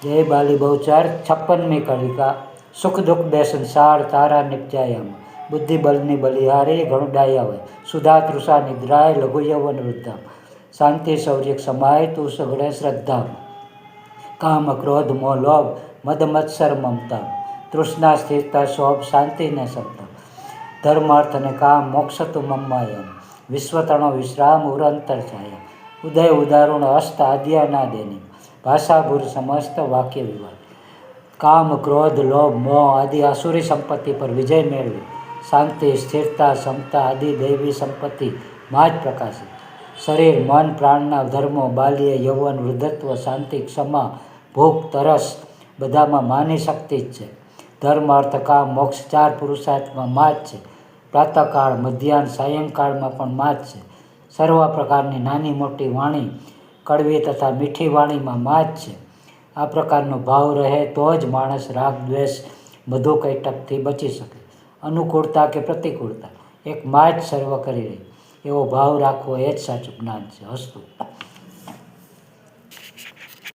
जय बाली बहुचार 56મી કવિકા સુખ દુઃખ બે સંસાર તારા નિપજાયામાં બુદ્ધિ બલની બલિહારી ઘણુડાયા હોય સુધા તૃષા નિદ્રાય લઘુ યૌવન વૃદ્ધામ શાંતિ શૌર્ય સમાય તું સગળે શ્રદ્ધામ કામ ક્રોધ મોહ લોભ મદ મત્સર મમતા તૃષ્ણા સ્થિરતા શોભ શાંતિ ને સમતા ધર્મ અર્થ અને કામ મોક્ષ તું મમ્માયમ વિશ્વતણો વિશ્રામ ઉરંતર છાયા ઉદય ઉદારુણ અસ્ત આદ્યા દેની ભાષાભૂર સમસ્ત વાક્ય વિવાદ કામ ક્રોધ લોભ મોહ આદિ આસુરી સંપત્તિ પર વિજય મેળવી શાંતિ સ્થિરતા સમતા આદિ દૈવી સંપત્તિ માં જ પ્રકાશિત શરીર મન પ્રાણના ધર્મો બાલ્ય યૌવન વૃદ્ધત્વ શાંતિ ક્ષમા ભૂખ તરસ બધામાં માની શક્તિ જ છે ધર્મ અર્થ કામ મોક્ષ ચાર પુરુષાર્થમાં માં જ છે પ્રાતઃકાળ મધ્યાહન સાયંકાળમાં પણ માં જ છે સર્વ પ્રકારની નાની મોટી વાણી કડવી તથા મીઠી વાણીમાં માં જ છે આ પ્રકારનો ભાવ રહે તો જ માણસ રાગ દ્વેષ મધુ કૈટકથી બચી શકે અનુકૂળતા કે પ્રતિકૂળતા એક માં જ સર્વ કરી રહી એવો ભાવ રાખવો એ જ સાચું જ્ઞાન છે. હસ્તુ.